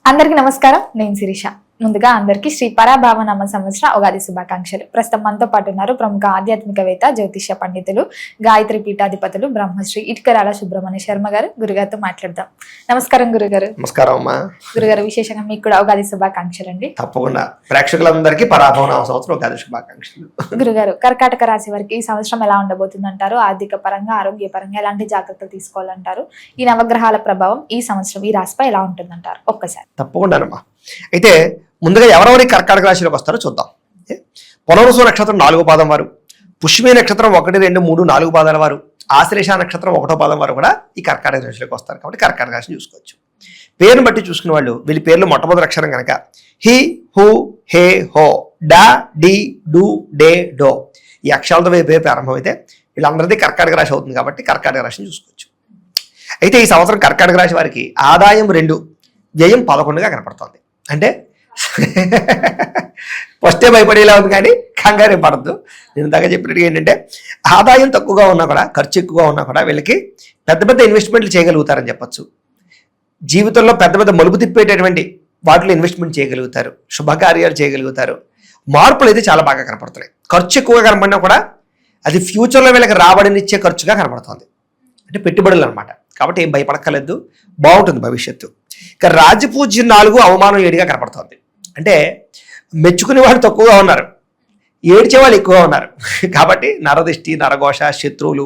అందరికీ నమస్కారం. నేను శిరీష. ముందుగా అందరికీ శ్రీ పరాభావనామ సంవత్సర ఉగాది శుభాకాంక్షలు. ప్రస్తుతం మనతో పాటు ఉన్నారు ప్రముఖ ఆధ్యాత్మికవేత్త, జ్యోతిష్య పండితులు, గాయత్రి పీఠాధిపతులు బ్రహ్మశ్రీ ఇటుకరాల సుబ్రహ్మణ్య శర్మ గారు. గురుగారితో మాట్లాడదాం. నమస్కారం గురుగారు. నమస్కారం అమ్మా. గురుగారు, విశేషంగా మీకు కూడా ఉగాది శుభాకాంక్షలు అండి. తప్పకుండా ప్రేక్షకులందరికీ పరాభవనామ సంవత్సరం ఉగాది శుభాకాంక్షలు. గురుగారు, కర్కాటక రాశి వారికి ఈ సంవత్సరం ఎలా ఉండబోతుంది అంటారు? ఆర్థిక పరంగా, ఆరోగ్య పరంగా ఎలాంటి జాగ్రత్తలు తీసుకోవాలంటారు? ఈ నవగ్రహాల ప్రభావం ఈ సంవత్సరం ఈ రాశిపై ఎలా ఉంటుందంటారు? ఒక్కసారి. తప్పకుండానమ్మా. అయితే ముందుగా ఎవరెవరి కర్కాటక రాశిలోకి వస్తారో చూద్దాం. పునర్వసు నక్షత్రం 4వ పాదం వారు, పుష్యమి నక్షత్రం 1, 2, 3, 4 పాదాల వారు, ఆశ్లేష నక్షత్రం 1వ పాదం వారు కూడా ఈ కర్కాటక రాశిలోకి వస్తారు. కాబట్టి కర్కాటక రాశిని చూసుకోవచ్చు. పేరును బట్టి చూసుకునే వాళ్ళు వీళ్ళ పేర్లు మొట్టమొదటి అక్షరం కనుక హి, హు, హే, హో, డా, డి, డు, డే, డో ఈ అక్షరాలతో పేరు ప్రారంభమైతే వీళ్ళందరిది కర్కాటక రాశి అవుతుంది. కాబట్టి కర్కాటక రాశిని చూసుకోవచ్చు. అయితే ఈ సంవత్సరం కర్కాటక రాశి వారికి ఆదాయం 2, వ్యయం 11గా కనపడుతుంది. అంటే ఫస్టే భయపడేలా ఉంది, కానీ కంగారే పడద్దు. నేను దాకా చెప్పినట్టుగా ఏంటంటే ఆదాయం తక్కువగా ఉన్నా కూడా, ఖర్చు ఎక్కువగా ఉన్నా కూడా వీళ్ళకి పెద్ద పెద్ద ఇన్వెస్ట్మెంట్లు చేయగలుగుతారని చెప్పచ్చు. జీవితంలో పెద్ద పెద్ద మలుపు తిప్పేటటువంటి వాటిలో ఇన్వెస్ట్మెంట్ చేయగలుగుతారు, శుభకార్యాలు చేయగలుగుతారు. మార్పులు అయితే చాలా బాగా కనపడుతున్నాయి. ఖర్చు ఎక్కువగా కనపడినా కూడా అది ఫ్యూచర్లో వీళ్ళకి రాబడినిచ్చే ఖర్చుగా కనపడుతుంది. అంటే పెట్టుబడులు అనమాట. కాబట్టి ఏం భయపడక్కర్లేదు, బాగుంటుంది భవిష్యత్తు. ఇక రాజపూజ్యం 4, అవమానం 7గా కనపడుతుంది. అంటే మెచ్చుకునే వాళ్ళు తక్కువగా ఉన్నారు, ఏడ్చే వాళ్ళు ఎక్కువగా ఉన్నారు. కాబట్టి నరదిష్టి, నరఘోష, శత్రువులు,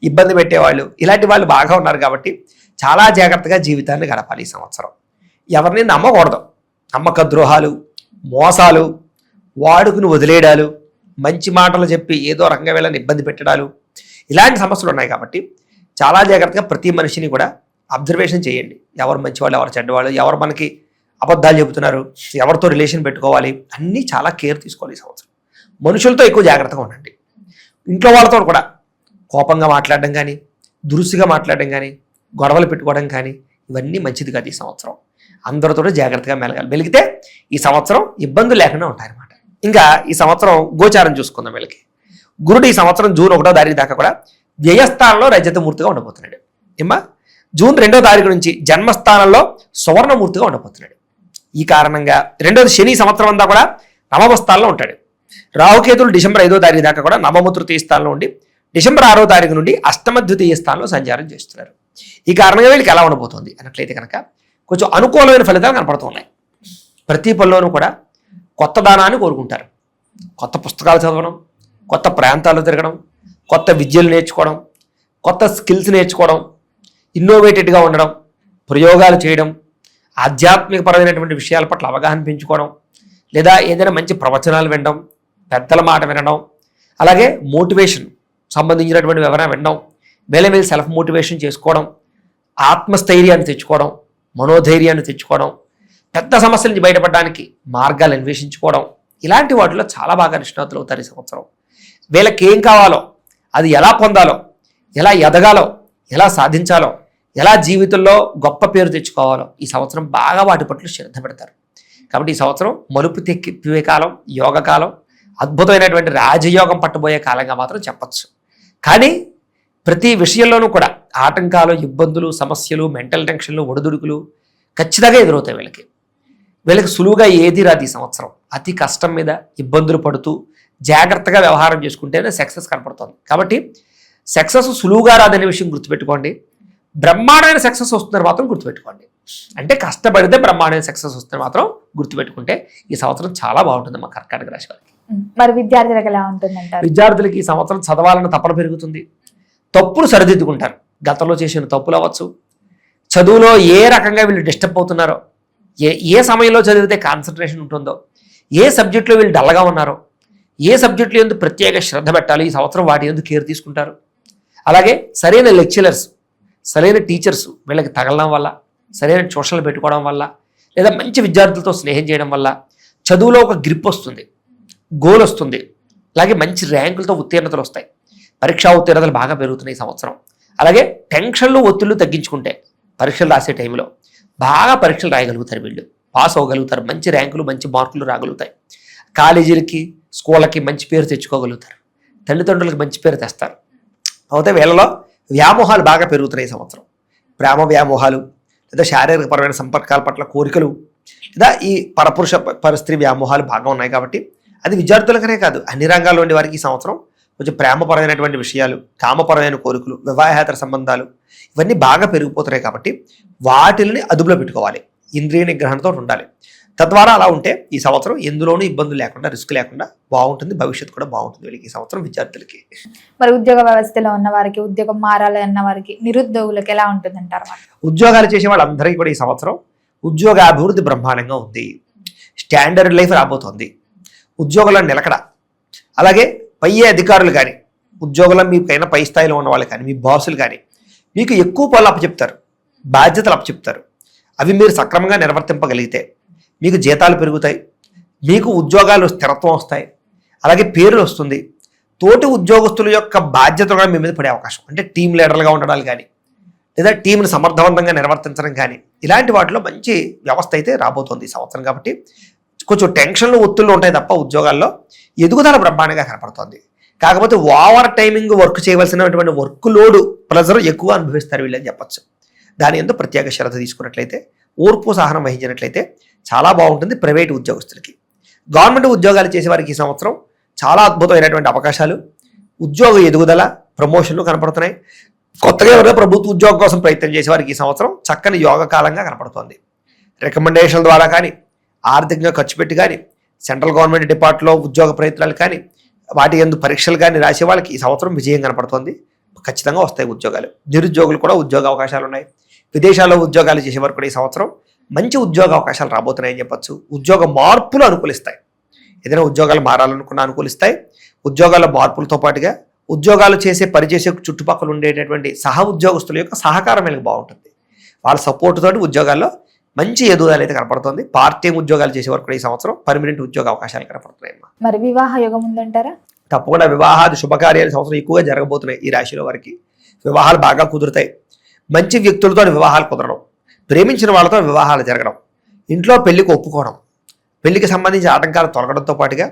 ఇబ్బంది పెట్టేవాళ్ళు, ఇలాంటి వాళ్ళు బాగా ఉన్నారు. కాబట్టి చాలా జాగ్రత్తగా జీవితాన్ని గడపాలి ఈ సంవత్సరం. ఎవరిని నమ్మకూడదు. నమ్మక ద్రోహాలు, మోసాలు, వాడుకుని వదిలేయడాలు, మంచి మాటలు చెప్పి ఏదో రకంగా వీళ్ళని ఇబ్బంది పెట్టడాలు, ఇలాంటి సమస్యలు ఉన్నాయి. కాబట్టి చాలా జాగ్రత్తగా ప్రతి మనిషిని కూడా అబ్జర్వేషన్ చేయండి. ఎవరు మంచివాళ్ళు, ఎవరు చెడ్డవాళ్ళు, ఎవరు మనకి అబద్ధాలు చెబుతున్నారు, ఎవరితో రిలేషన్ పెట్టుకోవాలి, అన్నీ చాలా కేర్ తీసుకోవాలి ఈ సంవత్సరం. మనుషులతో ఎక్కువ జాగ్రత్తగా ఉండండి. ఇంట్లో వాళ్ళతో కూడా కోపంగా మాట్లాడడం కానీ, దురుసుగా మాట్లాడడం కానీ, గొడవలు పెట్టుకోవడం కానీ ఇవన్నీ మంచిది కాదు ఈ సంవత్సరం. అందరితో జాగ్రత్తగా మెలిగితే ఈ సంవత్సరం ఇబ్బందులు లేకుండా ఉంటాయన్నమాట. ఇంకా ఈ సంవత్సరం గోచారం చూసుకుందాం. వీళ్ళకి గురుడు ఈ సంవత్సరం జూన్ 1వ తారీఖు దాకా కూడా వ్యయస్థానంలో రజతమూర్తిగా ఉండబోతున్నాడు. ఏమా జూన్ 2వ తారీఖు నుంచి జన్మస్థానంలో సువర్ణమూర్తిగా ఉండబోతున్నాడు. ఈ కారణంగా రెండోది శని సంవత్సరం అంతా కూడా నవమ స్థానంలో ఉంటాడు. రాహుకేతులు డిసెంబర్ 5వ తారీఖు దాకా కూడా నవమ తృతీయ స్థానంలో ఉండి డిసెంబర్ 6వ తారీఖు నుండి అష్టమ ద్వితీయ స్థానంలో సంచారం చేస్తున్నారు. ఈ కారణంగా వీళ్ళకి ఎలా ఉండబోతుంది అన్నట్లయితే కనుక కొంచెం అనుకూలమైన ఫలితాలు కనపడుతున్నాయి. ప్రతి పనిలోనూ కూడా కొత్త దానాన్ని కోరుకుంటారు. కొత్త పుస్తకాలు చదవడం, కొత్త ప్రాంతాలు తిరగడం, కొత్త విద్యలు నేర్చుకోవడం, కొత్త స్కిల్స్ నేర్చుకోవడం, ఇన్నోవేటెడ్గా ఉండడం, ప్రయోగాలు చేయడం, ఆధ్యాత్మికపరమైనటువంటి విషయాల పట్ల అవగాహన పెంచుకోవడం, లేదా ఏదైనా మంచి ప్రవచనాలు వినడం, పెద్దల మాట వినడం, అలాగే మోటివేషన్ సంబంధించినటువంటి వివరణ వినడం, మేలమేలు సెల్ఫ్ మోటివేషన్ చేసుకోవడం, ఆత్మస్థైర్యాన్ని తెచ్చుకోవడం, మనోధైర్యాన్ని తెచ్చుకోవడం, పెద్ద సమస్యల నుంచి బయటపడడానికి మార్గాలు అన్వేషించుకోవడం, ఇలాంటి వాటిలో చాలా బాగా నిష్ణాతులు అవుతారు ఈ సంవత్సరం. వీళ్ళకి ఏం కావాలో, అది ఎలా పొందాలో, ఎలా ఎదగాలో, ఎలా సాధించాలో, ఎలా జీవితంలో గొప్ప పేరు తెచ్చుకోవాలో ఈ సంవత్సరం బాగా వాటి పట్ల శ్రద్ధ పెడతారు. కాబట్టి ఈ సంవత్సరం మలుపు తిప్పే కాలం, యోగకాలం, అద్భుతమైనటువంటి రాజయోగం పట్టబోయే కాలంగా మాత్రం చెప్పచ్చు. కానీ ప్రతి విషయంలోనూ కూడా ఆటంకాలు, ఇబ్బందులు, సమస్యలు, మెంటల్ టెన్షన్లు, ఒడిదుడుకులు ఖచ్చితంగా ఎదురవుతాయి. వీళ్ళకి సులువుగా ఏది రాదు ఈ సంవత్సరం. అతి కష్టం మీద ఇబ్బందులు పడుతూ జాగ్రత్తగా వ్యవహారం చేసుకుంటేనే సక్సెస్ కనపడుతుంది. కాబట్టి సక్సెస్ సులువుగా రాదనే విషయం గుర్తుపెట్టుకోండి. బ్రహ్మాండమైన సక్సెస్ వస్తుందని మాత్రం గుర్తుపెట్టుకోండి. అంటే కష్టపడితే బ్రహ్మాండమైన సక్సెస్ వస్తుందని మాత్రం గుర్తుపెట్టుకుంటే ఈ సంవత్సరం చాలా బాగుంటుంది మా కర్కాటక రాశి వారికి. మరి విద్యార్థులకు ఎలా ఉంటుందంటారు? విద్యార్థులకి ఈ సంవత్సరం చదవాలన్న తపన పెరుగుతుంది. తప్పులు సరిదిద్దుకుంటారు. గతంలో చేసిన తప్పులు అవ్వచ్చు, చదువులో ఏ రకంగా వీళ్ళు డిస్టర్బ్ అవుతున్నారో, ఏ సమయంలో చదివితే కాన్సన్ట్రేషన్ ఉంటుందో, ఏ సబ్జెక్టులో వీళ్ళు డల్గా ఉన్నారో, ఏ సబ్జెక్టులు ఎందుకు ప్రత్యేక శ్రద్ధ పెట్టాలి ఈ సంవత్సరం వాటి ఎందుకు కేర్ తీసుకుంటారు. అలాగే సరైన లెక్చరర్స్, సరైన టీచర్స్ వీళ్ళకి తగలడం వల్ల, సరైన ట్యూషన్లు పెట్టుకోవడం వల్ల, లేదా మంచి విద్యార్థులతో స్నేహం చేయడం వల్ల చదువులో ఒక గ్రిప్ వస్తుంది, గోల్ వస్తుంది. అలాగే మంచి ర్యాంకులతో ఉత్తీర్ణతలు వస్తాయి. పరీక్షా ఉత్తీర్ణతలు బాగా పెరుగుతున్నాయి ఈ సంవత్సరం. అలాగే టెన్షన్లు, ఒత్తిళ్లు తగ్గించుకుంటే పరీక్షలు రాసే టైంలో బాగా పరీక్షలు రాయగలుగుతారు. వీళ్ళు పాస్ అవ్వగలుగుతారు, మంచి ర్యాంకులు, మంచి మార్కులు రాగలుగుతాయి. కాలేజీలకి, స్కూళ్ళకి మంచి పేరు తెచ్చుకోగలుగుతారు. తల్లిదండ్రులకు మంచి పేరు తెస్తారు. అయితే వీళ్ళలో వ్యామోహాలు బాగా పెరుగుతున్నాయి ఈ సంవత్సరం. ప్రేమ వ్యామోహాలు, లేదా శారీరకపరమైన సంపర్కాల పట్ల కోరికలు లేదా ఈ పరపురుష పరస్త్రీ వ్యామోహాలు బాగా ఉన్నాయి కాబట్టి అది విద్యార్థులకనే కాదు అన్ని రంగాల్లో ఉండే వారికి ఈ సంవత్సరం కొంచెం ప్రేమపరమైనటువంటి విషయాలు, కామపరమైన కోరికలు, వివాహేతర సంబంధాలు ఇవన్నీ బాగా పెరిగిపోతున్నాయి కాబట్టి వాటిని అదుపులో పెట్టుకోవాలి. ఇంద్రియ నిగ్రహంతో ఉండాలి. తద్వారా అలా ఉంటే ఈ సంవత్సరం ఎందులోనూ ఇబ్బందులు లేకుండా, రిస్క్ లేకుండా బాగుంటుంది. భవిష్యత్తు కూడా బాగుంటుంది వీళ్ళకి ఈ సంవత్సరం విద్యార్థులకి. మరి ఉద్యోగ వ్యవస్థలో ఉన్న వారికి, ఉద్యోగం మారాలి అన్న వారికి, నిరుద్యోగులకు ఎలా ఉంటుందంటారు? ఉద్యోగాలు చేసే వాళ్ళందరికీ కూడా ఈ సంవత్సరం ఉద్యోగ అభివృద్ధి బ్రహ్మాండంగా ఉంది. స్టాండర్డ్ లైఫ్ రాబోతోంది. ఉద్యోగుల నిలకడ, అలాగే పై అధికారులు కానీ, ఉద్యోగుల మీకైనా పై స్థాయిలో ఉన్న వాళ్ళు కానీ, మీ బాసులు కానీ మీకు ఎక్కువ పనులు అప్పచెప్తారు, బాధ్యతలు అప్పచెప్తారు. అవి మీరు సక్రమంగా నిర్వర్తింపగలిగితే మీకు జీతాలు పెరుగుతాయి, మీకు ఉద్యోగాలు స్థిరత్వం వస్తాయి, అలాగే పేరు వస్తుంది. తోటి ఉద్యోగస్తుల యొక్క బాధ్యతలు కూడా మీ మీద పడే అవకాశం, అంటే టీం లీడర్లుగా ఉండడాలు కానీ, లేదా టీంను సమర్థవంతంగా నిర్వర్తించడం కానీ, ఇలాంటి వాటిలో మంచి వ్యవస్థ అయితే రాబోతోంది ఈ సంవత్సరం. కాబట్టి కొంచెం టెన్షన్లు, ఒత్తిళ్ళు ఉంటాయి తప్ప ఉద్యోగాల్లో ఎదుగుదల బ్రహ్మాండంగా కనపడుతోంది. కాకపోతే ఓవర్ టైమింగ్ వర్క్ చేయవలసినటువంటి వర్క్ లోడ్, ప్రెజర్ ఎక్కువ అనుభవిస్తారు వీళ్ళని చెప్పచ్చు. దాని ఎందుకు ప్రత్యేక శ్రద్ధ తీసుకున్నట్లయితే, ఓర్పు సహనం వహించినట్లయితే చాలా బాగుంటుంది ప్రైవేటు ఉద్యోగస్తులకి. గవర్నమెంట్ ఉద్యోగాలు చేసే వారికి ఈ సంవత్సరం చాలా అద్భుతమైనటువంటి అవకాశాలు, ఉద్యోగ ఎదుగుదల, ప్రమోషన్లు కనపడుతున్నాయి. కొత్తగా ఎవరైనా ప్రభుత్వ ఉద్యోగం కోసం ప్రయత్నం చేసే వారికి ఈ సంవత్సరం చక్కని యోగ కాలంగా కనపడుతోంది. రికమెండేషన్ల ద్వారా కానీ, ఆర్థికంగా ఖర్చు పెట్టి కానీ, సెంట్రల్ గవర్నమెంట్ డిపార్ట్లో ఉద్యోగ ప్రయత్నాలు కానీ, వాటి యందు పరీక్షలు కానీ రాసే వాళ్ళకి ఈ సంవత్సరం విజయం కనపడుతోంది. ఖచ్చితంగా వస్తాయి ఉద్యోగాలు. నిరుద్యోగులు కూడా ఉద్యోగ అవకాశాలు ఉన్నాయి. విదేశాల్లో ఉద్యోగాలు చేసేవారు కూడా ఈ సంవత్సరం మంచి ఉద్యోగ అవకాశాలు రాబోతున్నాయని చెప్పచ్చు. ఉద్యోగ మార్పులు అనుకూలిస్తాయి. ఏదైనా ఉద్యోగాలు మారాలనుకున్న అనుకూలిస్తాయి. ఉద్యోగాల మార్పులతో పాటుగా ఉద్యోగాలు పనిచేసే చుట్టుపక్కల ఉండేటటువంటి సహ ఉద్యోగస్తుల యొక్క సహకారం వీళ్ళకి బాగుంటుంది. వాళ్ళ సపోర్ట్ తోటి ఉద్యోగాల్లో మంచి ఎదుగుదల అయితే కనపడుతుంది. పార్ట్ టైం ఉద్యోగాలు చేసేవారు కూడా ఈ సంవత్సరం పర్మనెంట్ ఉద్యోగ అవకాశాలు కనపడుతున్నాయి. మరి వివాహ యోగం ఉందంటారా? తప్పకుండా వివాహాది శుభకార్యాలు సంవత్సరం ఎక్కువగా జరగబోతున్నాయి. ఈ రాశిలో వారికి వివాహాలు బాగా కుదురుతాయి. మంచి వ్యక్తులతో వివాహాలు కుదరడం, ప్రేమించిన వాళ్ళతో వివాహాలు జరగడం, ఇంట్లో పెళ్లికి ఒప్పుకోవడం, పెళ్లికి సంబంధించిన ఆటంకాలు తొలగడంతో పాటుగా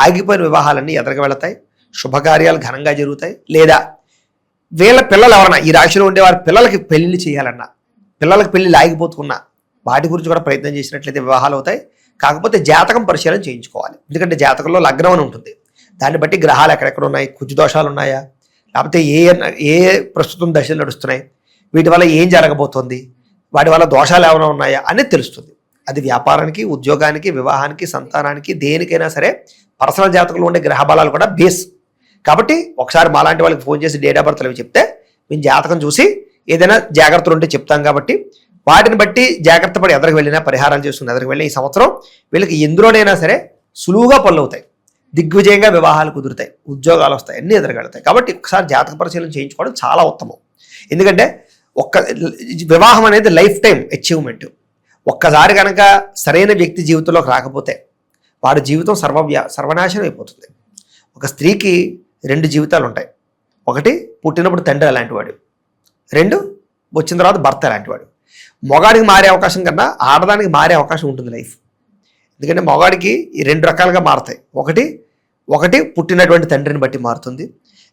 ఆగిపోయిన వివాహాలన్నీ ఎదరికి వెళతాయి. శుభకార్యాలు ఘనంగా జరుగుతాయి. లేదా వీళ్ళ పిల్లలు ఎవరన్నా ఈ రాశిలో ఉండే వారి పిల్లలకి పెళ్లి చేయాలన్నా, పిల్లలకి పెళ్లి ఆగిపోతున్నా వాటి గురించి కూడా ప్రయత్నం చేసినట్లయితే వివాహాలు అవుతాయి. కాకపోతే జాతకం పరిశీలన చేయించుకోవాలి. ఎందుకంటే జాతకంలో లగ్నం అని ఉంటుంది. దాన్ని బట్టి గ్రహాలు ఎక్కడెక్కడ ఉన్నాయి, కుజు దోషాలు ఉన్నాయా, లేకపోతే ఏ ప్రస్తుతం దశలు నడుస్తున్నాయి, వీటి వల్ల ఏం జరగబోతోంది, వాటి వల్ల దోషాలు ఏమైనా ఉన్నాయా అనేది తెలుస్తుంది. అది వ్యాపారానికి, ఉద్యోగానికి, వివాహానికి, సంతానానికి, దేనికైనా సరే పర్సనల్ జాతకంలో ఉండే గ్రహ బలాలు కూడా బేస్. కాబట్టి ఒకసారి మాలాంటి వాళ్ళకి ఫోన్ చేసి డేట్ ఆఫ్ బర్త్ అవి చెప్తే మేము జాతకం చూసి ఏదైనా జాగ్రత్తలు ఉంటే చెప్తాం. కాబట్టి వాటిని బట్టి జాగ్రత్త పడి ఎదరికి వెళ్ళినా, పరిహారాలు చేసుకుని ఎదరికి వెళ్ళినా ఈ సంవత్సరం వీళ్ళకి ఎందులోనైనా సరే సులువుగా పనులు అవుతాయి, దిగ్విజయంగా వివాహాలు కుదురుతాయి, ఉద్యోగాలు వస్తాయి, అన్నీ ఎదురుగలుగుతాయి. కాబట్టి ఒకసారి జాతక పరిశీలన చేయించుకోవడం చాలా ఉత్తమం. ఎందుకంటే వివాహం అనేది లైఫ్ టైం అచీవ్మెంట్. ఒక్కసారి కనుక సరైన వ్యక్తి జీవితంలోకి రాకపోతే వాడి జీవితం సర్వనాశనం అయిపోతుంది. ఒక స్త్రీకి 2 జీవితాలు ఉంటాయి. ఒకటి పుట్టినప్పుడు తండ్రి అలాంటి వాడు, 2 వచ్చిన తర్వాత భర్త అలాంటి వాడు. మొగాడికి మారే అవకాశం కన్నా ఆడదానికి మారే అవకాశం ఉంటుంది లైఫ్. ఎందుకంటే మొగాడికి ఈ 2 రకాలుగా మారుతాయి. ఒకటి పుట్టినటువంటి తండ్రిని బట్టి మారుతుంది.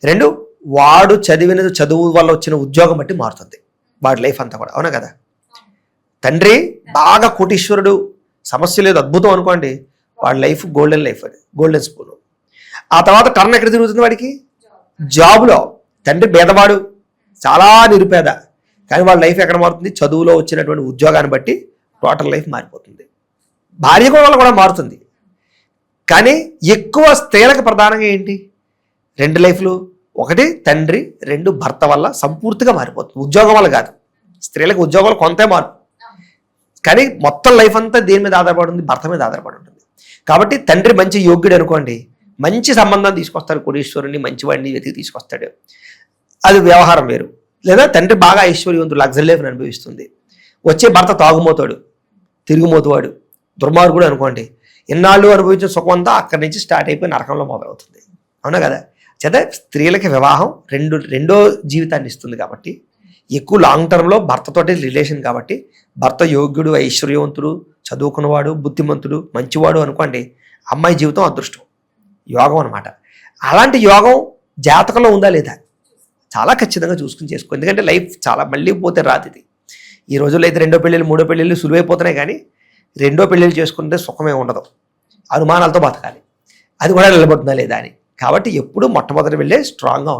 2 వాడు చదివిన చదువు వల్ల వచ్చిన ఉద్యోగం బట్టి మారుతుంది వాడి లైఫ్ అంతా కూడా. అవునా కదా? తండ్రి బాగా కోటీశ్వరుడు, సమస్య లేదు, అద్భుతం అనుకోండి, వాడి లైఫ్ గోల్డెన్ లైఫ్, అది గోల్డెన్ స్పూన్. ఆ తర్వాత టర్న్ ఎక్కడ తిరుగుతుంది వాడికి? జాబ్లో. తండ్రి పేదవాడు, చాలా నిరుపేద, కానీ వాళ్ళ లైఫ్ ఎక్కడ మారుతుంది? చదువులో వచ్చినటువంటి ఉద్యోగాన్ని బట్టి టోటల్ లైఫ్ మారిపోతుంది. భార్య వల్ల కూడా మారుతుంది. కానీ ఎక్కువ స్త్రీలకు ప్రధానంగా ఏంటి? 2 లైఫ్లు, ఒకటి తండ్రి, 2 భర్త వల్ల సంపూర్తిగా మారిపోతుంది. ఉద్యోగం వల్ల కాదు. స్త్రీలకు ఉద్యోగాలు కొంతే మార్పు, కానీ మొత్తం లైఫ్ అంతా దేని మీద ఆధారపడి ఉంది? భర్త మీద ఆధారపడి ఉంటుంది. కాబట్టి తండ్రి మంచి యోగ్యుడు అనుకోండి, మంచి సంబంధం తీసుకొస్తాడు, కోటీశ్వరుని మంచివాడిని వెతికి తీసుకొస్తాడు, అది వ్యవహారం వేరు. లేదా తండ్రి బాగా ఐశ్వర్యవంతుడు, లగ్జరీ లైఫ్ని అనుభవిస్తుంది, వచ్చే భర్త తాగుమోతాడు, తిరుగుమోతువాడు, దుర్మార్గుడు అనుకోండి, ఇన్నాళ్ళు అనుభవించిన సుఖం అంతా అక్కడి నుంచి స్టార్ట్ అయిపోయి నరకంలో మొదలవుతుంది. అవునా కదా? చేత స్త్రీలకి వివాహం రెండో జీవితాన్ని ఇస్తుంది. కాబట్టి ఎక్కువ లాంగ్ టర్మ్లో భర్తతోటి రిలేషన్. కాబట్టి భర్త యోగ్యుడు, ఐశ్వర్యవంతుడు, చదువుకున్నవాడు, బుద్ధిమంతుడు, మంచివాడు అనుకోండి, అమ్మాయి జీవితం అదృష్టం, యోగం అనమాట. అలాంటి యోగం జాతకంలో ఉందా లేదా చాలా ఖచ్చితంగా చూసుకుని చేసుకో. ఎందుకంటే లైఫ్ చాలా మళ్ళీ పోతే రాదు. ఇది ఈ రోజుల్లో అయితే 2వ పెళ్ళిళ్ళు 3వ పెళ్ళిళ్ళు సులువైపోతున్నాయి, కానీ రెండో పెళ్ళిళ్ళు చేసుకుంటే సుఖమే ఉండదు, అనుమానాలతో బతకాలి, అది కూడా నిలబడుతుందా లేదా అని. కాబట్టి ఎప్పుడూ మొట్టమొదటి వెళ్ళే స్ట్రాంగ్గా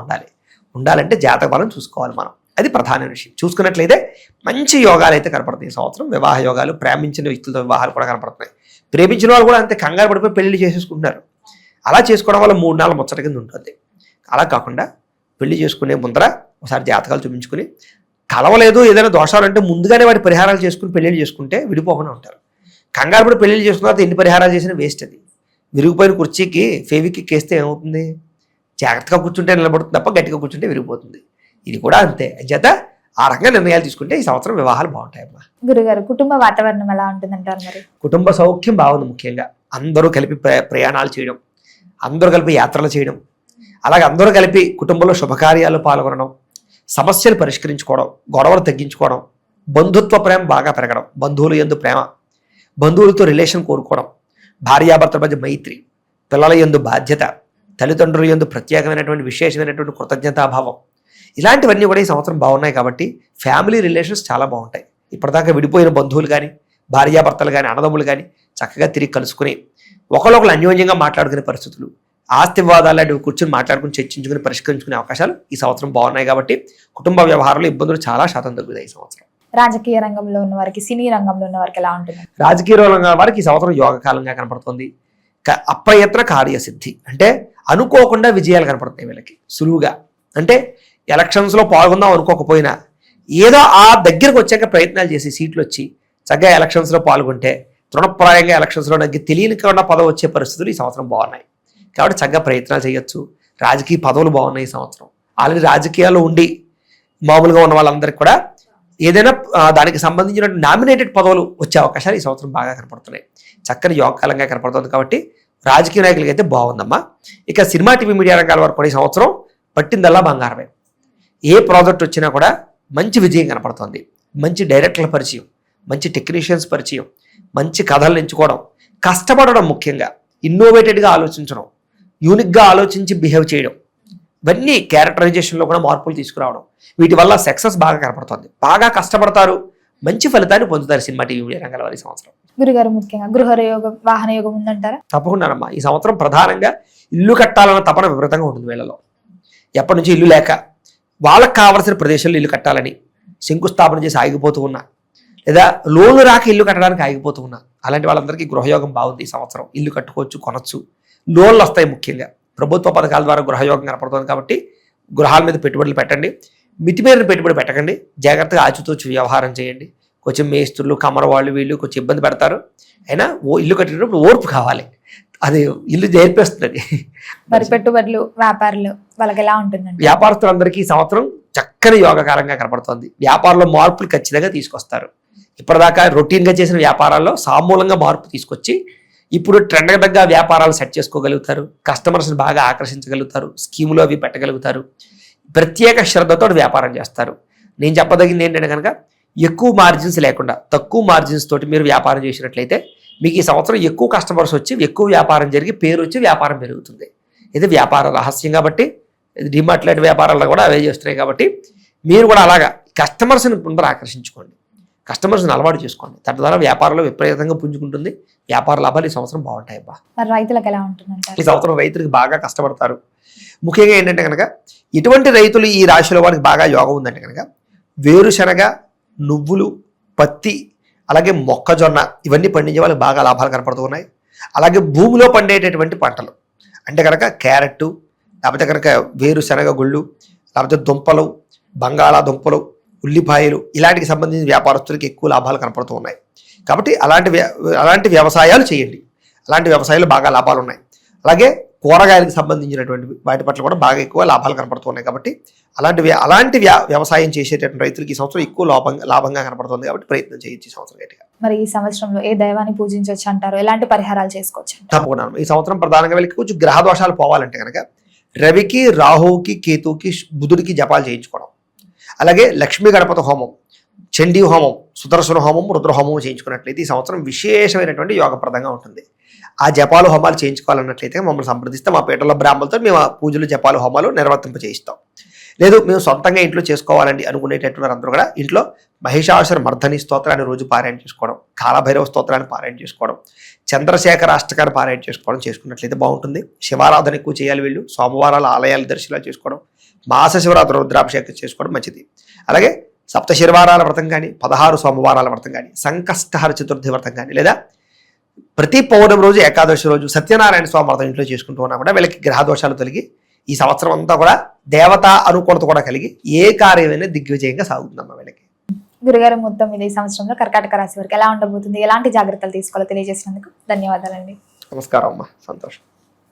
ఉండాలంటే జాతక బలం చూసుకోవాలి మనం, అది ప్రధాన విషయం. చూసుకున్నట్లయితే మంచి యోగాలు అయితే కనపడుతున్నాయి ఈ సంవత్సరం. వివాహ యోగాలు, ప్రేమించిన వ్యక్తులతో వివాహాలు కూడా కనపడుతున్నాయి. ప్రేమించిన వాళ్ళు కూడా అంతే కంగారు పడిపోయి పెళ్లి చేసేసుకుంటున్నారు. అలా చేసుకోవడం వల్ల 3 నెలల ముచ్చట కింద ఉంటుంది. అలా కాకుండా పెళ్లి చేసుకునే ముందర ఒకసారి జాతకాలు చూపించుకుని, కలవలేదు ఏదైనా దోషాలు అంటే ముందుగానే వాటి పరిహారాలు చేసుకుని పెళ్లిళ్ళు చేసుకుంటే విడిపోకుండా ఉంటారు. కంగారు పడి పెళ్లిళ్ళు చేసుకున్న తర్వాత ఎన్ని పరిహారాలు చేసినా వేస్ట్. అది విరిగిపోయిన కుర్చీకి ఫెవిక్విక్ వేస్తే ఏమవుతుంది? జాగ్రత్తగా కూర్చుంటే నిలబడుతుంది తప్ప గట్టిగా కూర్చుంటే విరిగిపోతుంది. ఇది కూడా అంతే. చేత ఆ రకంగా నిర్ణయాలు తీసుకుంటే ఈ సంవత్సరం వివాహాలు బాగుంటాయమ్మా. గురుగారు, కుటుంబ వాతావరణం ఎలా ఉంటుందంటారు? మరి కుటుంబ సౌఖ్యం బాగుంది. ముఖ్యంగా అందరూ కలిపి ప్రయాణాలు చేయడం, అందరూ కలిపి యాత్రలు చేయడం, అలాగే అందరూ కలిపి కుటుంబంలో శుభకార్యాలు పాల్గొనడం, సమస్యలు పరిష్కరించుకోవడం, గొడవలు తగ్గించుకోవడం, బంధుత్వ ప్రేమ బాగా పెరగడం, బంధువులు యందు ప్రేమ, బంధువులతో రిలేషన్ కోరుకోవడం, భార్యాభర్తల మధ్య మైత్రి, పిల్లల యందు బాధ్యత, తల్లిదండ్రుల యందు ప్రత్యేకమైనటువంటి విశేషమైనటువంటి కృతజ్ఞతాభావం, ఇలాంటివన్నీ కూడా ఈ సంవత్సరం బాగున్నాయి. కాబట్టి ఫ్యామిలీ రిలేషన్స్ చాలా బాగుంటాయి. ఇప్పటిదాకా విడిపోయిన బంధువులు కానీ, భార్యాభర్తలు కానీ, అన్నదమ్ములు కానీ చక్కగా తిరిగి కలుసుకుని ఒకళ్ళొకళ్ళు అన్యోన్యంగా మాట్లాడుకునే పరిస్థితులు, ఆస్తి వివాదాలు లాంటివి కూర్చొని మాట్లాడుకుని చర్చించుకుని పరిష్కరించుకునే అవకాశాలు ఈ సంవత్సరం బాగున్నాయి. కాబట్టి కుటుంబ వ్యవహారంలో ఇబ్బందులు చాలా శాతం తగ్గుతాయి ఈ సంవత్సరం. రాజకీయ రంగంలో ఉన్న వారికి, సినీ రంగంలో ఉన్న వారికి ఎలా ఉంటుంది? రాజకీయ రంగం వారికి ఈ సంవత్సరం యోగకాలంగా కనపడుతుంది. అప్రయత్న కార్యసిద్ధి అంటే అనుకోకుండా విజయాలు కనపడుతున్నాయి వీళ్ళకి సులువుగా. అంటే ఎలక్షన్స్లో పాల్గొందాం అనుకోకపోయినా ఏదో ఆ దగ్గరకు వచ్చాక ప్రయత్నాలు చేసి సీట్లు వచ్చి చక్కగా ఎలక్షన్స్లో పాల్గొంటే తృణప్రాయంగా ఎలక్షన్స్లో నగ్గి తెలియనికుండా పదవి వచ్చే పరిస్థితులు ఈ సంవత్సరం బాగున్నాయి. కాబట్టి చక్కగా ప్రయత్నాలు చేయొచ్చు. రాజకీయ పదవులు బాగున్నాయి ఈ సంవత్సరం. ఆల్రెడీ రాజకీయాల్లో ఉండి మామూలుగా ఉన్న వాళ్ళందరికీ కూడా ఏదైనా దానికి సంబంధించిన నామినేటెడ్ పదవులు వచ్చే అవకాశాలు ఈ సంవత్సరం బాగా కనపడుతున్నాయి. చక్కని యోగకాలంగా కనపడుతుంది. కాబట్టి రాజకీయ నాయకులకి అయితే బాగుందమ్మా. ఇక సినిమా, టీవీ, మీడియా రంగాల వరకు కూడా ఈ సంవత్సరం పట్టిందల్లా బంగారమే. ఏ ప్రాజెక్ట్ వచ్చినా కూడా మంచి విజయం కనపడుతుంది. మంచి డైరెక్టర్ల పరిచయం, మంచి టెక్నీషియన్స్ పరిచయం, మంచి కథలు ఎంచుకోవడం, కష్టపడడం, ముఖ్యంగా ఇన్నోవేటెడ్గా ఆలోచించడం, యూనిక్గా ఆలోచించి బిహేవ్ చేయడం, ఇవన్నీ క్యారెక్టరైజేషన్లో కూడా మార్పులు తీసుకురావడం, వీటి వల్ల సక్సెస్ బాగా కనపడుతుంది. బాగా కష్టపడతారు, మంచి ఫలితాన్ని పొందుతారు సినిమా, టీవీ, మీడియా రంగాల వారి సంవత్సరం. గురుగారు, ముఖ్యంగా గృహ యోగం, వాహన యోగం ఉందంటారా? తప్పకుండానమ్మా. ఈ సంవత్సరం ప్రధానంగా ఇల్లు కట్టాలన్న తపన విపరీతంగా ఉంటుంది వీళ్ళలో. ఎప్పటి నుంచి ఇల్లు లేక వాళ్ళకి కావలసిన ప్రదేశంలో ఇల్లు కట్టాలని శంకుస్థాపన చేసి ఆగిపోతూ ఉన్నా, లేదా లోన్లు రాక ఇల్లు కట్టడానికి ఆగిపోతూ ఉన్నా, అలాంటి వాళ్ళందరికీ గృహయోగం బాగుంది ఈ సంవత్సరం. ఇల్లు కట్టుకోవచ్చు, కొనొచ్చు, లోన్లు వస్తాయి. ముఖ్యంగా ప్రభుత్వ పథకాల ద్వారా గృహయోగం కనపడుతుంది. కాబట్టి గృహాల మీద పెట్టుబడులు పెట్టండి, మితిమీరిన పెట్టుబడి పెట్టకండి, జాగ్రత్తగా ఆచితూచి వ్యవహారం చేయండి. కొంచెం మేస్తులు, కమర వాళ్ళు వీళ్ళు కొంచెం ఇబ్బంది పెడతారు. అయినా ఇల్లు కట్టేటప్పుడు ఓర్పు కావాలి, అది ఇల్లు నేర్పేస్తుంది. మరి పెట్టుబడులు, వ్యాపారులు వాళ్ళకి ఎలా ఉంటుందండి? వ్యాపారస్తులందరికీ ఈ సంవత్సరం చక్కని యోగకాలంగా కనపడుతోంది. వ్యాపారంలో మార్పులు ఖచ్చితంగా తీసుకొస్తారు. ఇప్పటిదాకా రొటీన్గా చేసిన వ్యాపారాల్లో సమూలంగా మార్పు తీసుకొచ్చి ఇప్పుడు ట్రెండ్కి తగ్గ వ్యాపారాలు సెట్ చేసుకోగలుగుతారు. కస్టమర్స్ని బాగా ఆకర్షించగలుగుతారు, స్కీములు అవి పెట్టగలుగుతారు, ప్రత్యేక శ్రద్ధతో వ్యాపారం చేస్తారు. నేను చెప్పదగింది ఏంటంటే కనుక ఎక్కువ మార్జిన్స్ లేకుండా తక్కువ మార్జిన్స్ తోటి మీరు వ్యాపారం చేసినట్లయితే మీకు ఈ సంవత్సరం ఎక్కువ కస్టమర్స్ వచ్చి ఎక్కువ వ్యాపారం జరిగి పేరు వచ్చి వ్యాపారం పెరుగుతుంది. ఇది వ్యాపార రహస్యం. కాబట్టి డిమార్ట్ లాంటి వ్యాపారాల్లో కూడా అవే చేస్తున్నాయి. కాబట్టి మీరు కూడా అలాగా కస్టమర్స్ని ముందర ఆకర్షించుకోండి, కస్టమర్స్ని అలవాటు చేసుకోండి. తద్వారా వ్యాపారంలో విపరీతంగా పుంజుకుంటుంది. వ్యాపార లాభాలు ఈ సంవత్సరం బాగుంటాయి అబ్బా. మరి రైతులకు ఎలా ఉంటుందంటారు? ఈ సంవత్సరం రైతులకు బాగా కష్టపడతారు. ముఖ్యంగా ఏంటంటే కనుక ఇటువంటి రైతులు ఈ రాశిలో వారికి బాగా యోగం ఉందంటే కనుక వేరుశనగ, నువ్వులు, పత్తి, అలాగే మొక్కజొన్న ఇవన్నీ పండించే వాళ్ళకి బాగా లాభాలు కనపడుతూ ఉన్నాయి. అలాగే భూమిలో పండేటటువంటి పంటలు అంటే కనుక క్యారెట్, లేకపోతే కనుక వేరుశనగ గుళ్ళు, లేకపోతే దుంపలు, బంగాళాదుంపలు, ఉల్లిపాయలు ఇలాంటికి సంబంధించిన వ్యాపారస్తులకి ఎక్కువ లాభాలు కనపడుతూ ఉన్నాయి. కాబట్టి అలాంటి వ్యవసాయాలు చేయండి. అలాంటి వ్యవసాయాలు బాగా లాభాలు ఉన్నాయి. అలాగే కూరగాయలకు సంబంధించినటువంటి వాటి పట్ల కూడా బాగా ఎక్కువ లాభాలు కనపడుతున్నాయి. కాబట్టి అలాంటి వ్యవసాయం చేసేటటువంటి రైతులకి ఈ సంవత్సరం ఎక్కువ లాభంగా కనపడుతుంది. కాబట్టి ప్రయత్నం చేయొచ్చు ఈ సంవత్సరం గట్టిగా. మరి ఈ సంవత్సరంలో ఏ దైవాన్ని పూజించవచ్చు అంటారు? ఎలాంటి పరిహారాలు చేసుకోవచ్చు? తప్పకుండా ఈ సంవత్సరం ప్రధానంగా వీళ్ళకి కొంచెం గ్రహ దోషాలు పోవాలంటే కనుక రవికి, రాహువుకి, కేతువుకి, బుధుడికి జపాలు చేయించుకోవడం, అలాగే లక్ష్మీ గణపతి హోమం, చండీ హోమం, సుదర్శన హోమం, రుద్ర హోమం చేయించుకున్నట్లయితే ఈ సంవత్సరం విశేషమైనటువంటి యోగప్రదంగా ఉంటుంది. ఆ జపాలు హోమాలు చేయించుకోవాలన్నట్లయితే మమ్మల్ని సంప్రదిస్తే మా పీఠంలో బ్రాహ్మణులతో మేము పూజలు, జపాలు, హోమాలు నిర్వర్తింప చేయిస్తాం. లేదు మేము సొంతంగా ఇంట్లో చేసుకోవాలండి అనుకునేటటువంటి అందరూ కూడా ఇంట్లో మహిషాసుర మర్ధని స్తోత్రాన్ని రోజు పారాయణ చేసుకోవడం, కాలభైరవ స్తోత్రాన్ని పారాయణ చేసుకోవడం, చంద్రశేఖర అష్టకాన్ని పారాయణ చేసుకోవడం చేసుకున్నట్లయితే బాగుంటుంది. శివారాధన ఎక్కువ చేయాలి వీళ్ళు. సోమవారాల ఆలయాల దర్శనాలు చేసుకోవడం, మాస శివరాత్రి రుద్రాభిషేకం చేసుకోవడం మంచిది. అలాగే సప్త శనివారాల వ్రతం కానీ, 16 సోమవారాల వ్రతం కానీ, సంకష్టహర చతుర్థి వ్రతం కానీ, లేదా ప్రతి పౌర్ణమి రోజు, ఏకాదశి రోజు సత్యనారాయణ స్వామి వ్రతం ఇంట్లో చేసుకుంటూ ఉన్నా కూడా వీళ్ళకి గ్రహదోషాలు తొలగి ఈ సంవత్సరం అంతా కూడా దేవతా అనుకూలత కూడా కలిగి ఏ కార్యమైనా దిగ్విజయంగా సాగుతుందమ్మా వీళ్ళకి. గురుగారు, మొత్తం మీద ఈ సంవత్సరంలో కర్కాటక రాశి వారికి ఎలా ఉండబోతుంది, ఎలాంటి జాగ్రత్తలు తీసుకోవాలో తెలియజేసినందుకు ధన్యవాదాలండి. నమస్కారం అమ్మా, సంతోషం.